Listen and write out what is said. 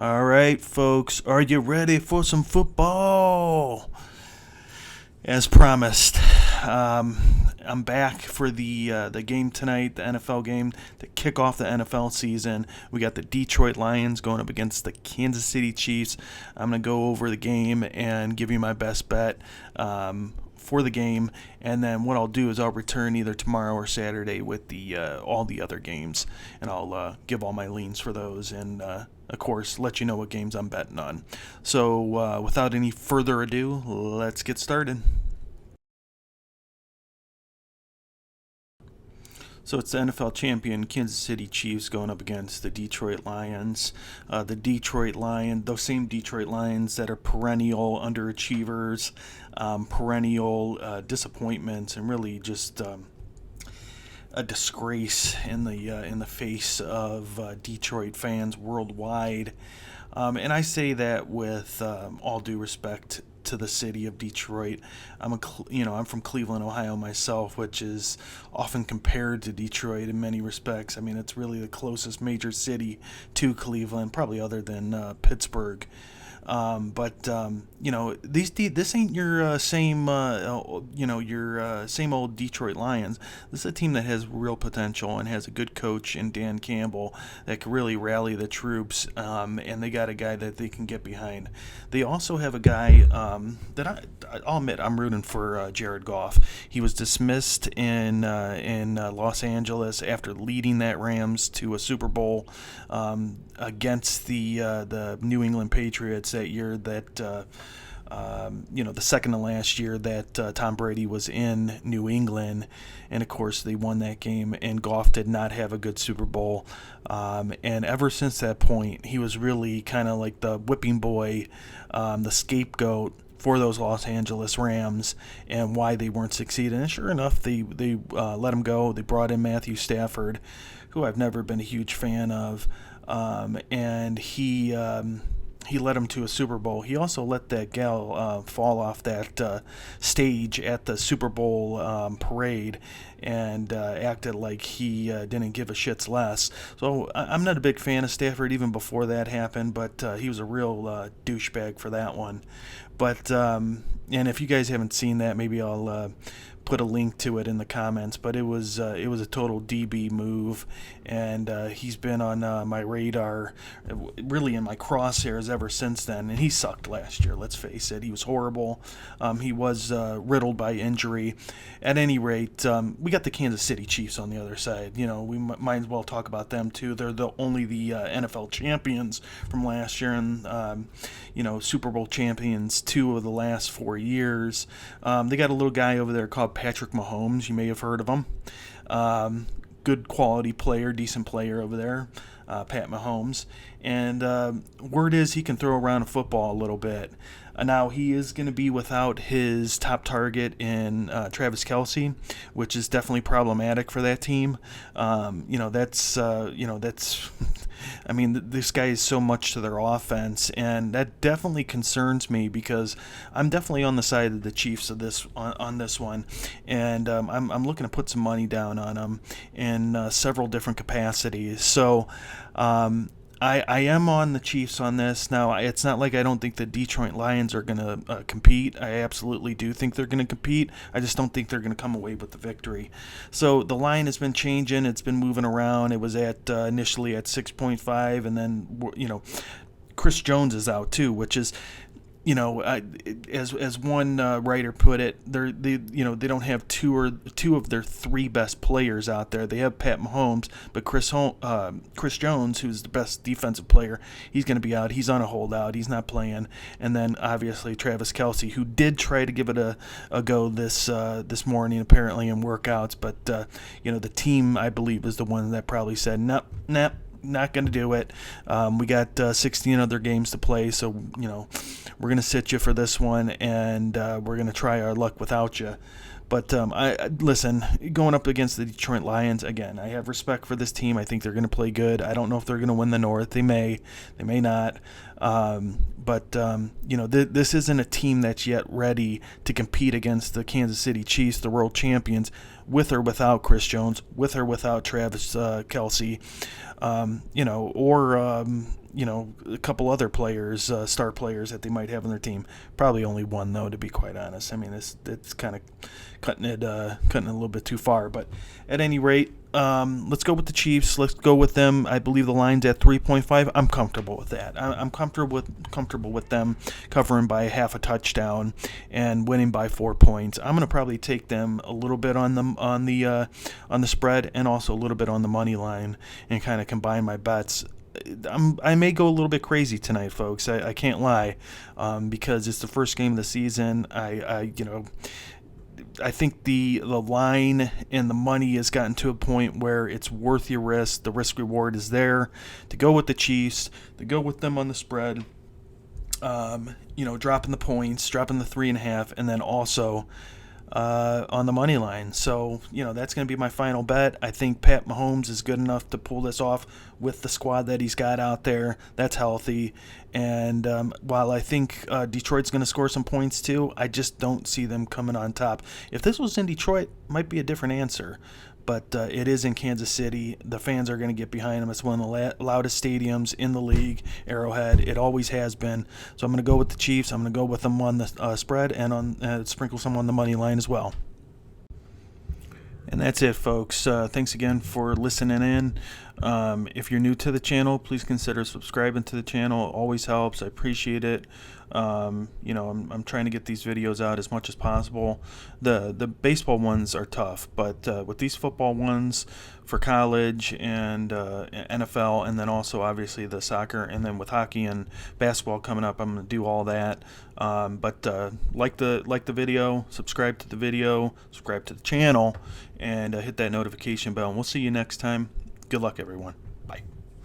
All right, folks, are you ready for some football? As promised, um, I'm back for the game tonight, the NFL game to kick off the NFL season. We got the Detroit Lions going up against the Kansas City Chiefs. I'm gonna go over the game and give you my best bet. For the game, and then what I'll do is I'll return either tomorrow or Saturday with the all the other games, and I'll give all my leans for those, and of course let you know what games I'm betting on. So without any further ado, let's get started. So it's the NFL champion Kansas City Chiefs going up against the Detroit Lions. The Detroit Lions, those same Detroit Lions that are perennial underachievers, perennial disappointments, and really just a disgrace in the face of Detroit fans worldwide. And I say that with all due respect to the city of Detroit. I'm from Cleveland, Ohio myself, which is often compared to Detroit in many respects. I mean, it's really the closest major city to Cleveland, probably other than Pittsburgh. This ain't your same old Detroit Lions. This is a team that has real potential and has a good coach in Dan Campbell that can really rally the troops. And they got a guy that they can get behind. They also have a guy I'll admit I'm rooting for Jared Goff. He was dismissed in Los Angeles after leading that Rams to a Super Bowl against the New England Patriots that year. The second to last year that Tom Brady was in New England, and of course they won that game. And Goff did not have a good Super Bowl, and ever since that point, he was really kind of like the whipping boy, the scapegoat for those Los Angeles Rams and why they weren't succeeding. And sure enough, they let him go. They brought in Matthew Stafford, who I've never been a huge fan of, and he led him to a Super Bowl. He also let that gal fall off that stage at the Super Bowl parade and acted like he didn't give a shit's less. So I'm not a big fan of Stafford even before that happened, but he was a real douchebag for that one. But and if you guys haven't seen that, maybe I'll put a link to it in the comments. But it was a total DB move, and he's been on my radar, really in my crosshairs ever since then. And he sucked last year. Let's face it, he was horrible. He was riddled by injury. At any rate, we got the Kansas City Chiefs on the other side. You know, we might as well talk about them too. They're only the NFL champions from last year, and Super Bowl champions 2 of the last 4 years. They got a little guy over there called Patrick Mahomes. You may have heard of him. Good quality player, decent player over there, Pat Mahomes. And word is he can throw around a football a little bit. Now he is going to be without his top target in Travis Kelce, which is definitely problematic for that team. That's I mean, this guy is so much to their offense, and that definitely concerns me because I'm definitely on the side of the Chiefs of this on this one, and I'm looking to put some money down on them in several different capacities. So. I am on the Chiefs on this. Now, it's not like I don't think the Detroit Lions are going to compete. I absolutely do think they're going to compete. I just don't think they're going to come away with the victory. So the line has been changing. It's been moving around. It was at initially at 6.5, and then, Chris Jones is out too, which is as one writer put it, they don't have two of their 3 best players out there. They have Pat Mahomes, but Chris Jones, who's the best defensive player, he's going to be out. He's on a holdout. He's not playing. And then obviously Travis Kelce, who did try to give it a go this morning apparently in workouts, but the team I believe is the one that probably said nope. Not going to do it. We got 16 other games to play, so we're going to sit you for this one, and we're going to try our luck without you. But listen, going up against the Detroit Lions again, I have respect for this team. I think they're going to play good. I don't know if they're going to win the North. They may not. This isn't a team that's yet ready to compete against the Kansas City Chiefs, the world champions, with or without Chris Jones, with or without Travis Kelce, or a couple other players, star players that they might have on their team. Probably only one, though, to be quite honest. I mean, it's kind of cutting it a little bit too far. But at any rate, let's go with the Chiefs. Let's go with them. I believe the line's at 3.5. I'm comfortable with that. I'm comfortable with them covering by half a touchdown and winning by 4 points. I'm going to probably take them a little bit on the spread and also a little bit on the money line and kind of combine my bets. I may go a little bit crazy tonight, folks. I can't lie, because it's the first game of the season. I think the line and the money has gotten to a point where it's worth your risk. The risk reward is there to go with the Chiefs, to go with them on the spread. Dropping the points, dropping the 3.5, and then also on the money line. So, that's going to be my final bet. I think Pat Mahomes is good enough to pull this off with the squad that he's got out there. That's healthy. And while I think Detroit's going to score some points too, I just don't see them coming on top. If this was in Detroit, it might be a different answer. But it is in Kansas City. The fans are going to get behind them. It's one of the loudest stadiums in the league, Arrowhead. It always has been. So I'm going to go with the Chiefs. I'm going to go with them on the spread and on sprinkle some on the money line as well. And that's it, folks. Thanks again for listening in. If you're new to the channel, please consider subscribing to the channel. It always helps. I appreciate it. I'm trying to get these videos out as much as possible. The baseball ones are tough, but with these football ones for college and NFL, and then also obviously the soccer, and then with hockey and basketball coming up, I'm going to do all that. But like the video, subscribe to the video, subscribe to the channel, and hit that notification bell. And we'll see you next time. Good luck, everyone. Bye.